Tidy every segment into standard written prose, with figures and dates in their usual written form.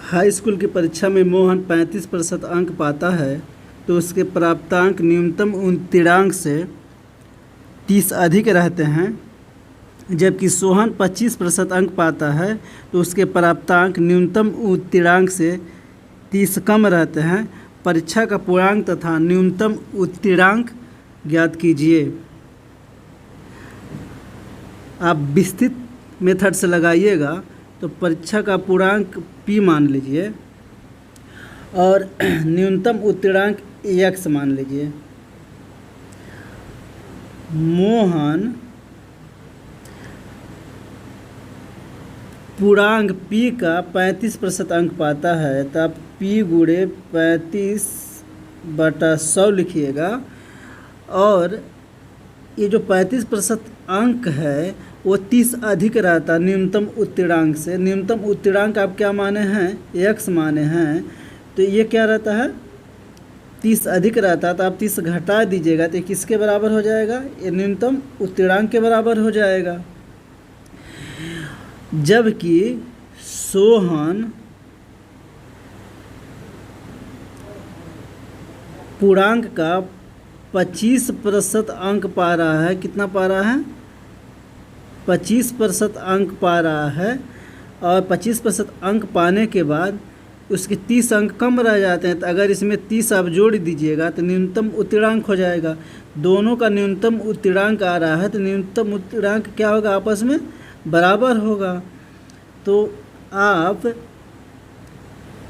High school की परीक्षा में मोहन 35% अंक पाता है तो उसके प्राप्तांक न्यूनतम उत्तीर्णांक से 30 अधिक रहते हैं, जबकि सोहन 25% अंक पाता है तो उसके प्राप्तांक न्यूनतम उत्तीर्णांक से 30 कम रहते हैं। परीक्षा का पूर्णांक तथा न्यूनतम उत्तीर्णांक ज्ञात कीजिए। आप विस्तृत मेथड से लगाइएगा तो परीक्षा का पूर्णांक p मान लीजिए और न्यूनतम उत्तीर्णांक x मान लीजिए। मोहन पूर्णांक p का 35% अंक पाता है तो आप p गुणे 35/100 लिखिएगा। और ये जो 35% अंक है वो 30 अधिक रहता है न्यूनतम उत्तीर्णांक से। न्यूनतम उत्तीर्णांक आप क्या माने हैं, x माने हैं, तो ये क्या रहता है 30 अधिक रहता है, तो आप 30 घटा दीजिएगा तो ये किसके बराबर हो जाएगा, ये न्यूनतम उत्तीर्णांक के बराबर हो जाएगा। जबकि सोहन पूर्णांक का 25% अंक पा रहा है, कितना पा रहा है 25% अंक पा रहा है, और 25% अंक पाने के बाद उसके 30 अंक कम रह जाते हैं। तो अगर इसमें 30 आप जोड़ दीजिएगा तो न्यूनतम उत्तीर्णांक हो जाएगा। दोनों का न्यूनतम उत्तीर्णांक आ रहा है तो न्यूनतम उत्तीर्णांक क्या होगा, आपस में बराबर होगा। तो आप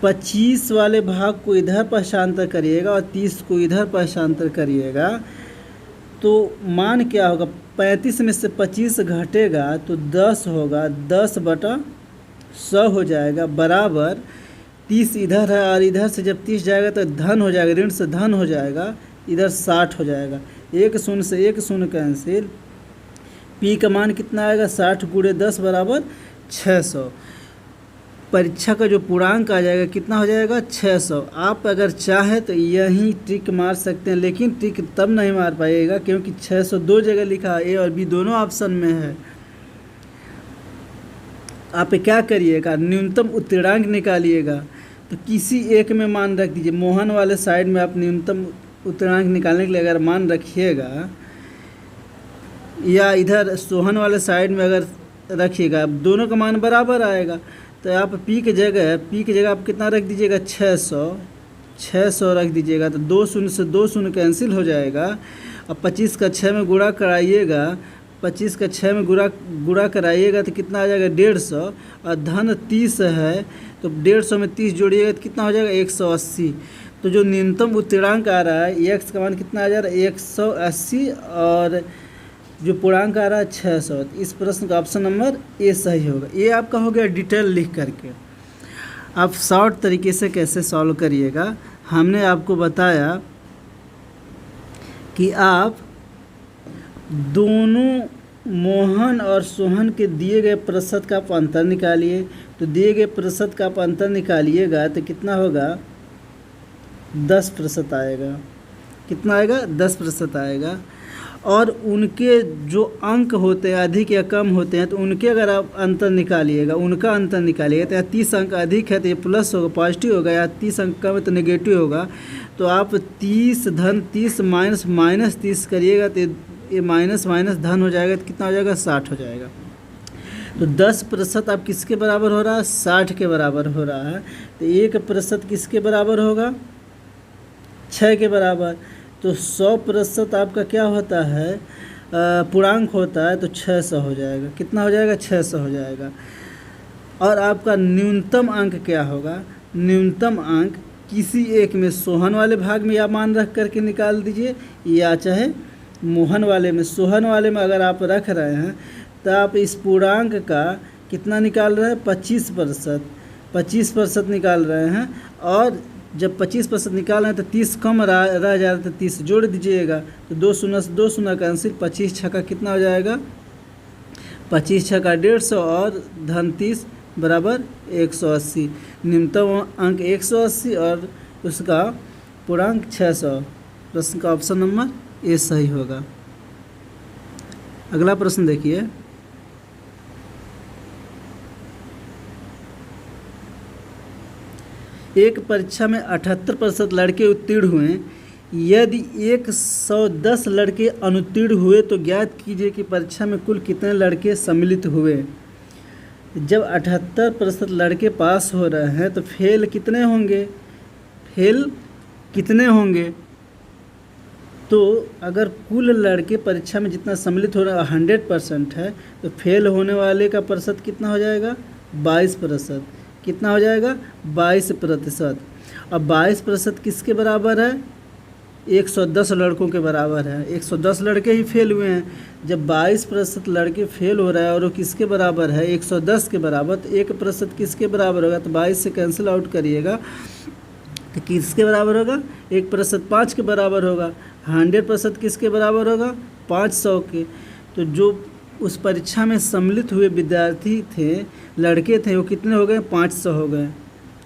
25 वाले भाग को इधर पक्षांतर करिएगा और 30 को इधर पक्षांतर करिएगा तो मान क्या होगा, 35 में से 25 घटेगा तो 10 होगा, 10/100 हो जाएगा, बराबर 30 इधर है और इधर से जब 30 जाएगा तो धन हो जाएगा, ऋण से धन हो जाएगा, इधर 60 हो जाएगा। 1 शून्य से 1 शून्य कैंसिल। p का मान कितना आएगा, 60 गुणे 10 बराबर 600। परीक्षा का जो पूर्णांक आ जाएगा कितना हो जाएगा, 600। आप अगर चाहे तो यही ट्रिक मार सकते हैं, लेकिन ट्रिक तब नहीं मार पाइएगा क्योंकि 600 दो जगह लिखा है, ए और बी दोनों ऑप्शन में है। आप क्या करिएगा, न्यूनतम उत्तीर्णांक निकालिएगा। तो किसी एक में मान रख दीजिए। मोहन वाले साइड में आप न्यूनतम उत्तीर्णांक निकालने के लिए अगर मान रखिएगा, या इधर सोहन वाले साइड में अगर रखिएगा, दोनों का मान बराबर आएगा। तो आप p की जगह आप कितना रख दीजिएगा, 600 रख दीजिएगा। तो 2 शून्य से 2 शून्य कैंसिल हो जाएगा। अब 25 का 6 में गुणा कराइएगा, 25 का 6 में गुणा कराइएगा तो कितना आ जाएगा, 150। और धन 30 है तो 150 में 30 जोड़िएगा तो कितना हो जाएगा, 180। तो जो न्यूनतम उत्तीर्णांक आ रहा है x का मान कितना आ जा रहा है, 180, और जो पूर्णांक आ रहा है 600। इस प्रश्न का ऑप्शन नंबर ए सही होगा। ये आपका हो गया डिटेल लिख करके। आप शॉर्ट तरीके से कैसे सॉल्व करिएगा, हमने आपको बताया कि आप दोनों मोहन और सोहन के दिए गए प्रतिशत का आप अंतर निकालिए। तो दिए गए प्रतिशत का आप अंतर निकालिएगा तो कितना होगा, 10% आएगा। कितना आएगा, 10% आएगा। और उनके जो अंक होते हैं अधिक या कम होते हैं तो उनके अगर आप अंतर निकालिएगा, उनका अंतर निकालिएगा तो या 30 अंक अधिक है तो ये प्लस होगा, पॉजिटिव होगा, या 30 अंक कम है तो नेगेटिव होगा। तो आप 30 धन 30 माइनस 30 करिएगा तो ये माइनस धन हो जाएगा तो कितना हो जाएगा, 60 हो जाएगा। तो 10% आप किसके बराबर हो रहा है, 60 के बराबर हो रहा है। तो 1% किसके बराबर होगा, 6 के बराबर। तो 100% आपका क्या होता है, पूर्णांक होता है, तो 600 हो जाएगा। कितना हो जाएगा, 600 हो जाएगा। और आपका न्यूनतम अंक क्या होगा, न्यूनतम अंक किसी एक में सोहन वाले भाग में या मान रख करके निकाल दीजिए, या चाहे मोहन वाले में। सोहन वाले में अगर आप रख रहे हैं तो आप इस पूर्णांक का कितना निकाल रहे हैं, 25% निकाल रहे हैं। और जब 25% निकाल रहे हैं तो 30 कम रह जा रहा है तो 30 जोड़ दीजिएगा। तो 2 शून्य से 2 शून्य कैंसिल, 25 छक्का कितना हो जाएगा, 25 छक्का 150 और धन 30 बराबर 180। न्यूनतम अंक 180 और उसका पूर्णांक 600। प्रश्न का ऑप्शन नंबर ए सही होगा। अगला प्रश्न देखिए, एक परीक्षा में 78% लड़के उत्तीर्ण हुए। यदि 110 लड़के अनुत्तीर्ण हुए तो ज्ञात कीजिए कि परीक्षा में कुल कितने लड़के सम्मिलित हुए। जब 78% लड़के पास हो रहे हैं तो फेल कितने होंगे? फेल कितने होंगे? तो अगर कुल लड़के परीक्षा में जितना सम्मिलित हो रहा है 100% है तो फेल होने वाले का प्रतिशत कितना हो जाएगा? 22%। कितना हो जाएगा? 22%। अब 22% किसके बराबर है? 110 लड़कों के बराबर है। 110 लड़के ही फेल हुए हैं। जब 22% लड़के फेल हो रहा है और वो किसके बराबर है? 110 के बराबर, तो 1% किसके बराबर होगा? तो 22 से कैंसिल आउट करिएगा तो किसके बराबर होगा? 1% 5 के बराबर होगा। 100% किसके बराबर होगा? 500 के। तो जो उस परीक्षा में सम्मिलित हुए विद्यार्थी थे, लड़के थे, वो कितने हो गए? 500 हो गए।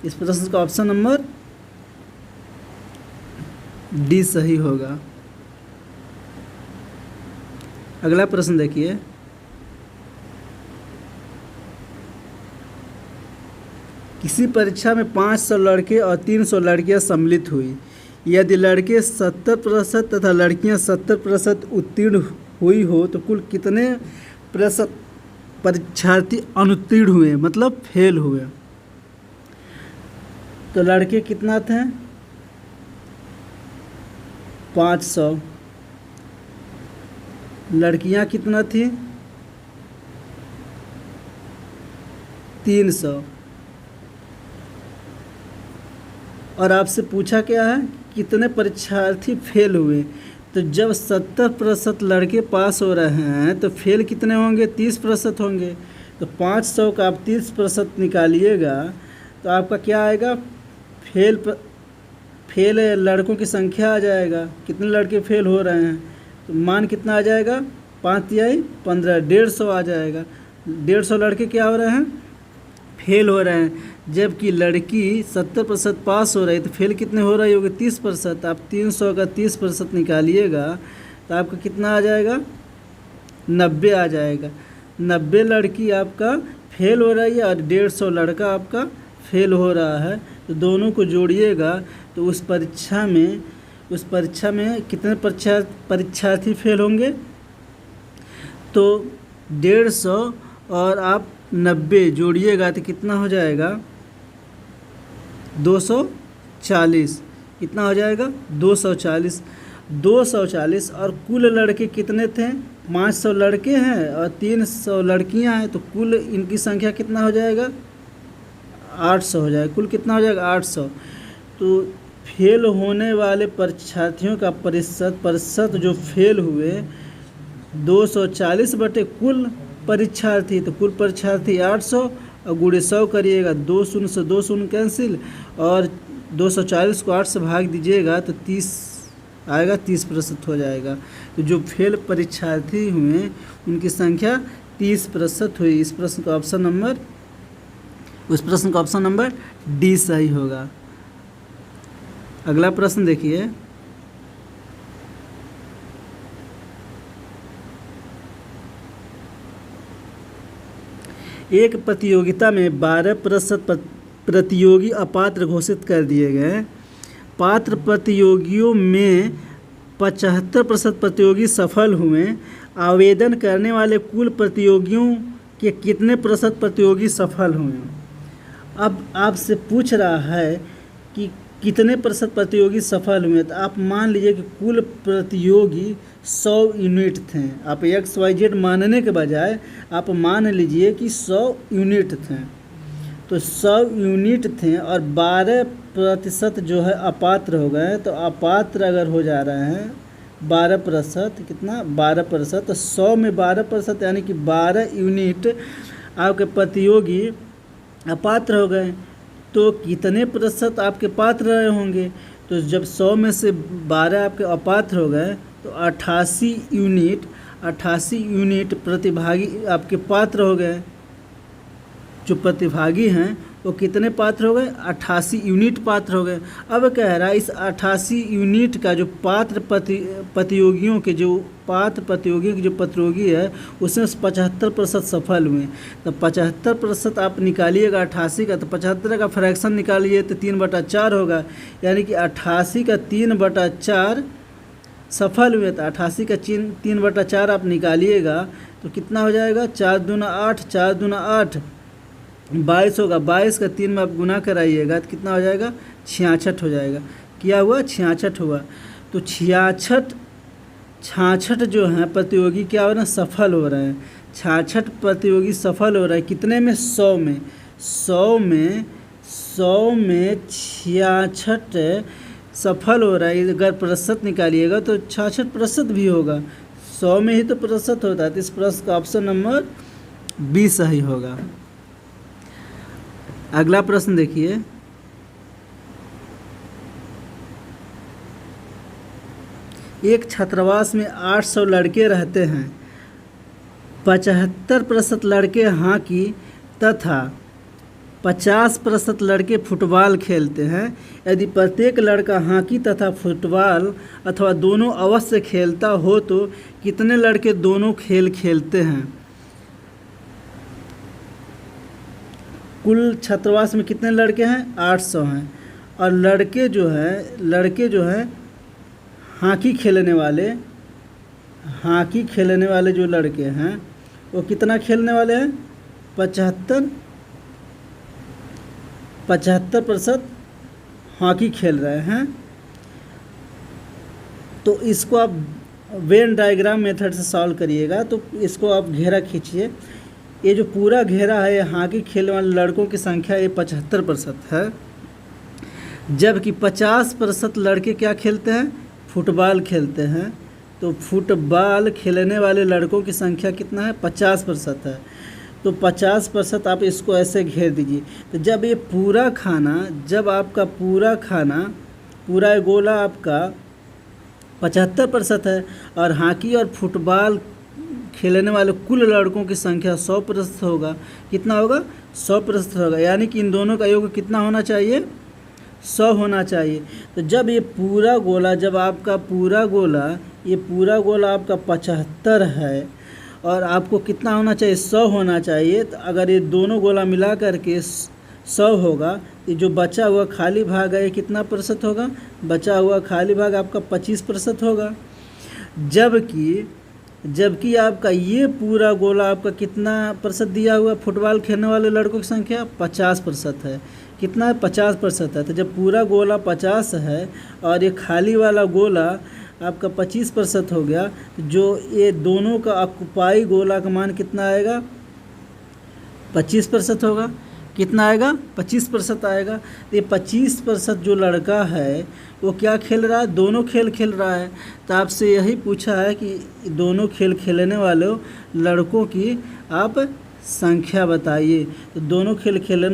इस प्रश्न का ऑप्शन नंबर डी सही होगा। अगला प्रश्न देखिए, किसी परीक्षा में 500 लड़के और 300 लड़कियां सम्मिलित हुई। यदि लड़के 70% तथा लड़कियां 70% उत्तीर्ण हुई हो तो कुल कितने प्रतिशत परीक्षार्थी अनुत्तीर्ण हुए, मतलब फेल हुए? तो लड़के कितना थे? 500। लड़कियां कितना थी? 300। और आपसे पूछा क्या है? कितने परीक्षार्थी फेल हुए। तो जब 70% लड़के पास हो रहे हैं तो फेल कितने होंगे? 30% होंगे। तो 500 का आप 30% निकालिएगा तो आपका क्या आएगा? फेल लड़कों की संख्या आ जाएगा। कितने लड़के फेल हो रहे हैं तो मान कितना आ जाएगा? 5 तिहाई 15, 150 आ जाएगा। 150 लड़के क्या हो रहे हैं? फेल हो रहे हैं। जबकि लड़की 70% पास हो रही है तो फेल कितने हो रही होगी? 30%। आप 300 का 30% निकालिएगा तो आपका कितना आ जाएगा? 90 आ जाएगा। 90 लड़की आपका फेल हो रही है और 150 लड़का आपका फेल हो रहा है। तो दोनों को जोड़िएगा तो उस परीक्षा में कितने परीक्षार्थी फेल होंगे? तो 150 और आप 90 जोड़िएगा तो कितना हो जाएगा? 240। कितना हो जाएगा? 240। 240 और कुल लड़के कितने थे? 500 लड़के हैं और 300 लड़कियां हैं, तो कुल इनकी संख्या कितना हो जाएगा? 800 हो जाएगा। कुल कितना हो जाएगा? 800। तो फेल होने वाले परीक्षार्थियों का प्रतिशत जो फेल हुए 240 बटे कुल परीक्षार्थी, तो कुल परीक्षार्थी 800 और गुणे 100 करिएगा। 2 शून्य से 2 शून्य कैंसिल और 240 को 8 से भाग दीजिएगा तो 30 आएगा, 30% हो जाएगा। तो जो फेल परीक्षार्थी हुए उनकी संख्या 30% हुई। उस प्रश्न का ऑप्शन नंबर डी सही होगा। अगला प्रश्न देखिए, एक प्रतियोगिता में 12% प्रतियोगी अपात्र घोषित कर दिए गए। पात्र प्रतियोगियों में 75% प्रतियोगी सफल हुए। आवेदन करने वाले कुल प्रतियोगियों के कितने प्रतिशत प्रतियोगी सफल हुए? अब आपसे पूछ रहा है कि कितने प्रतिशत प्रतियोगी सफल हुए। तो आप मान लीजिए कि कुल प्रतियोगी 100 यूनिट थे। आप XYZ मानने के बजाय आप मान लीजिए कि 100 यूनिट थे। तो 100 यूनिट थे और 12% जो है अपात्र हो गए। तो अपात्र अगर हो जा रहे हैं 12%, कितना? 12%। तो 100 में 12% यानी कि 12 यूनिट आपके प्रतियोगी अपात्र हो गए। तो कितने प्रतिशत आपके पात्र रहे होंगे? तो जब 100 में से 12 आपके अपात्र हो गए तो 88 यूनिट प्रतिभागी आपके पात्र हो गए। जो प्रतिभागी हैं वो कितने पात्र हो गए? 88 यूनिट पात्र हो गए। अब कह रहा है इस 88 यूनिट का जो प्रतियोगियों के जो प्रतियोगी है उसमें 75% सफल हुए। तो 75% आप निकालिएगा 88 का, तो 75 का फ्रैक्शन निकालिए तो 3/4 होगा, यानी कि 88 का 3/4 सफल हुए। तो 88 का 3/4 आप निकालिएगा तो कितना हो जाएगा? 4 दूना 8, 4 दूना 8 22 होगा। 22 का 3 में आप गुना कराइएगा तो कितना हो जाएगा? 66 हो जाएगा। क्या हुआ? 66 हुआ। तो 66 जो हैं प्रतियोगी क्या हो रहे हैं? सफल हो रहे हैं। 66 प्रतियोगी सफल हो रहे हैं कितने में? 100 में। 100 में 66 सफल हो रहा है। अगर प्रतिशत निकालिएगा तो 66% भी होगा। 100 में ही तो प्रतिशत होता है। तो इस प्रश्न का ऑप्शन नंबर 20 सही होगा। अगला प्रश्न देखिए, एक छात्रावास में 800 लड़के रहते हैं। 75% लड़के हॉकी तथा 50% लड़के फुटबॉल खेलते हैं। यदि प्रत्येक लड़का हॉकी तथा फुटबॉल अथवा दोनों अवश्य खेलता हो तो कितने लड़के दोनों खेल खेलते हैं? कुल छात्रावास में कितने लड़के हैं? 800 हैं। और लड़के जो हैं हॉकी खेलने वाले जो लड़के हैं वो कितना खेलने वाले हैं? 75% हॉकी खेल रहे हैं। तो इसको आप वेन डायग्राम मेथड से सॉल्व करिएगा। तो इसको आप घेरा खींचिए। ये जो पूरा घेरा है हॉकी खेलने वाले लड़कों की संख्या ये 75% है, जबकि 50% लड़के क्या खेलते हैं? फुटबॉल खेलते हैं। तो फुटबॉल खेलने वाले लड़कों की संख्या कितना है? 50% है। तो 50% आप इसको ऐसे घेर दीजिए। तो जब आपका पूरा गोला आपका 75% है और हॉकी और फुटबॉल खेलने वाले कुल लड़कों की संख्या 100% होगा। कितना होगा? 100% होगा, यानी कि इन दोनों का योग कितना होना चाहिए? 100 होना चाहिए। तो जब ये पूरा गोला आपका 75 है और आपको कितना होना चाहिए? 100 होना चाहिए। तो अगर ये दोनों गोला मिला करके 100 होगा, ये जो बचा हुआ खाली भाग है ये कितना प्रतिशत होगा? बचा हुआ खाली भाग आपका 25% होगा। जबकि आपका ये पूरा गोला आपका कितना प्रतिशत दिया हुआ? फुटबॉल खेलने वाले लड़कों की संख्या 50% है। कितना है? 50% है। तो जब पूरा गोला 50 है और ये खाली वाला गोला आपका 25% हो गया, तो जो ये दोनों का ऑक्युपाई गोला का मान कितना आएगा? 25% होगा। कितना आएगा? 25% आएगा। तो ये 25% जो लड़का है वो क्या खेल रहा है? दोनों खेल खेल रहा है। तो आपसे यही पूछा है कि दोनों खेल खेलने वाले लड़कों की आप संख्या बताइए। तो दोनों खेल खेलने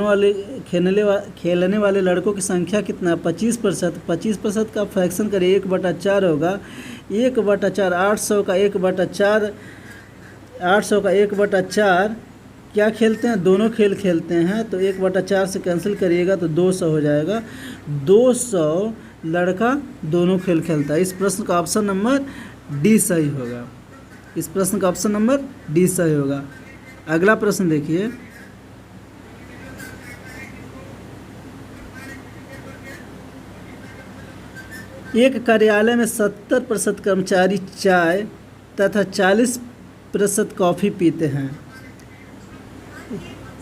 वाले लड़कों की संख्या कितना? 25%। 25% का फ्रैक्शन करिए 1/4 होगा। 1/4 800 का 1/4 क्या खेलते हैं? दोनों खेल खेलते हैं। तो 1/4 से कैंसिल करिएगा तो 200 हो जाएगा। 200 लड़का दोनों खेल खेलता है। इस प्रश्न का ऑप्शन नंबर डी सही होगा। अगला प्रश्न देखिए, एक कार्यालय में 70% कर्मचारी चाय तथा 40% कॉफ़ी पीते हैं।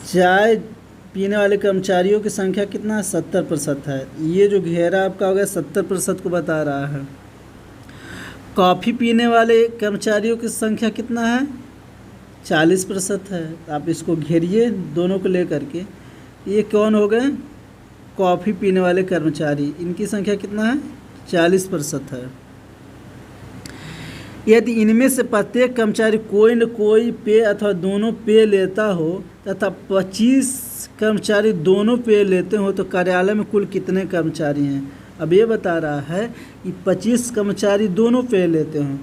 चाय पीने वाले कर्मचारियों की संख्या कितना? 70% है। ये जो घेरा आपका हो गया 70% को बता रहा है। कॉफ़ी पीने वाले कर्मचारियों की संख्या कितना है? 40% है। आप इसको घेरिए दोनों को लेकर के। ये कौन हो गए? कॉफ़ी पीने वाले कर्मचारी। इनकी संख्या कितना है? 40% है। यदि इनमें से प्रत्येक कर्मचारी कोई न कोई पेय अथवा दोनों पेय लेता हो तथा 25 कर्मचारी दोनों पेय लेते हो तो कार्यालय में कुल कितने कर्मचारी हैं? अब ये बता रहा है कि 25 कर्मचारी दोनों पेय लेते हों।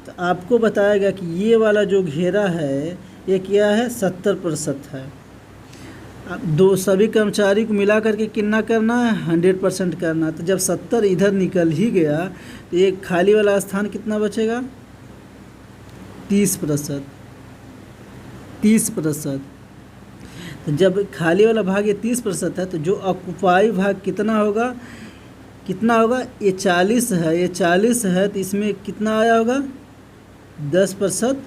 तो आपको बताया गया कि ये वाला जो घेरा है ये क्या है? 70% है। अब दो सभी कर्मचारी को मिला करके कितना करना है, 100% करना है। तो जब 70 इधर निकल ही गया तो एक खाली वाला स्थान कितना बचेगा, 30%। 30%। तो जब खाली वाला भाग ये 30% है तो जो ऑक्युपाई भाग कितना होगा, कितना होगा, ये 40 है, ये 40 है तो इसमें कितना आया होगा, 10%।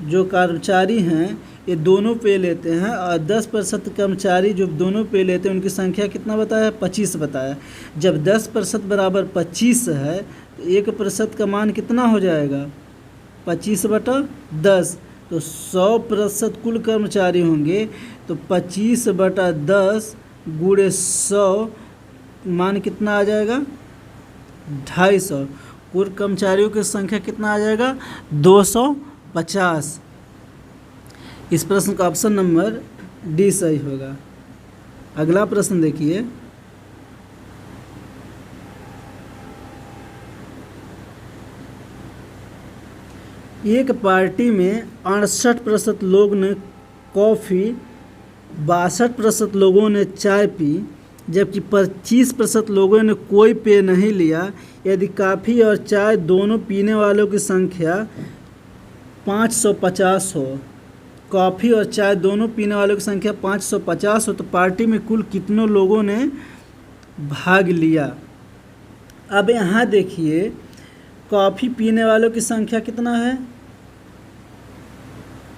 जो कर्मचारी हैं ये दोनों पे लेते हैं और 10% कर्मचारी जो दोनों पे लेते हैं उनकी संख्या कितना बताया, 25 बताया। जब 10% बराबर 25 है तो 1% का मान कितना हो जाएगा, 25/10। तो 100% कुल कर्मचारी होंगे तो 25/10 गुणे 100 मान कितना आ जाएगा, 250। कुल कर्मचारियों की संख्या कितना आ जाएगा, 250। इस प्रश्न का ऑप्शन नंबर डी सही होगा। अगला प्रश्न देखिए, एक पार्टी में 68% लोग ने कॉफ़ी, 62% लोगों ने चाय पी, जबकि 25% लोगों ने कोई पेय नहीं लिया। यदि कॉफ़ी और चाय दोनों पीने वालों की संख्या 550 हो, कॉफ़ी और चाय दोनों पीने वालों की संख्या 550 हो तो पार्टी में कुल कितनों लोगों ने भाग लिया। अब यहाँ देखिए कॉफ़ी पीने वालों की संख्या कितना है,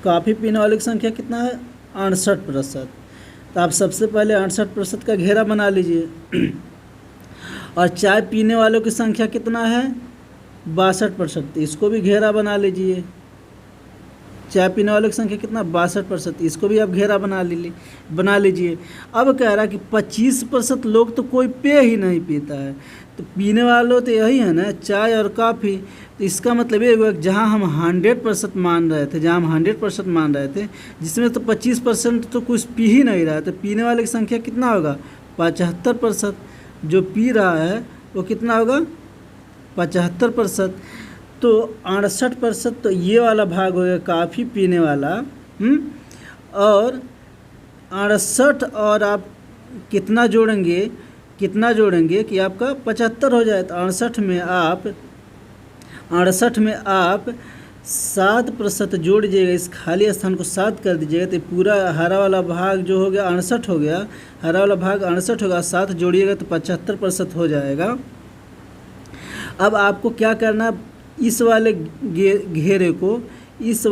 कॉफ़ी पीने वालों की संख्या कितना है, 68%। तो आप सबसे पहले 68% का घेरा बना लीजिए। और चाय पीने वालों की संख्या कितना है, 62%, इसको भी घेरा बना लीजिए। चाय पीने वालों की संख्या कितना, 62%, इसको भी आप घेरा बना लीजिए। अब कह रहा है कि 25% लोग तो कोई पेय ही नहीं पीता है, तो पीने वालों तो यही है ना, चाय और कॉफ़ी। तो इसका मतलब ये हुआ कि जहाँ हम 100% मान रहे थे, जिसमें तो 25% तो कुछ पी ही नहीं रहा है, तो पीने वाले की संख्या कितना होगा, 75%। जो पी रहा है वो कितना होगा, 75%। तो 68% तो ये वाला भाग हो गया कॉफ़ी पीने वाला। और 68 और आप कितना जोड़ेंगे कि आपका 75 हो जाए। तो 68 में आप 7% जोड़ दीजिएगा, इस खाली स्थान को 7 कर दीजिएगा तो पूरा हरा वाला भाग जो हो गया 68 हो गया, हरा वाला भाग 68 होगा, 7 जोड़िएगा तो 75% हो जाएगा। अब आपको क्या करना, इस वाले घेरे को चाय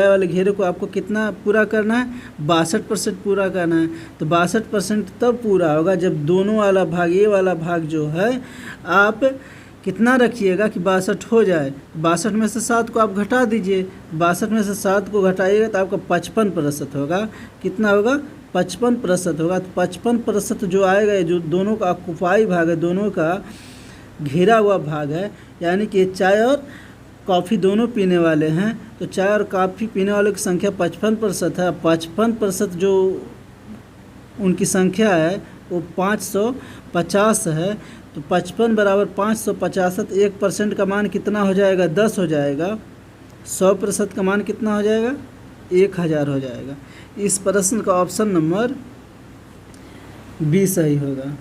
वाले घेरे को आपको कितना पूरा करना है, 62% पूरा करना है। तो 62% तब पूरा होगा जब दोनों वाला भाग, ये वाला भाग जो है आप कितना रखिएगा कि 62 हो जाए। 62 में से 7 को आप घटा दीजिए, 62 में से 7 को घटाइएगा तो आपका 55% होगा। कितना होगा, 55% होगा। तो 55% जो आएगा, जो दोनों का ऑक्युपाई भाग है, दोनों का घेरा हुआ भाग है, यानी कि चाय और कॉफ़ी दोनों पीने वाले हैं, तो चाय और कॉफ़ी पीने वालों की संख्या 55% है। 55% जो उनकी संख्या है वो 550 है। तो 55 बराबर 550, 1% का मान कितना हो जाएगा, 10 हो जाएगा। 100% का मान कितना हो जाएगा, 1000 हो जाएगा। इस प्रश्न का ऑप्शन नंबर बी सही होगा।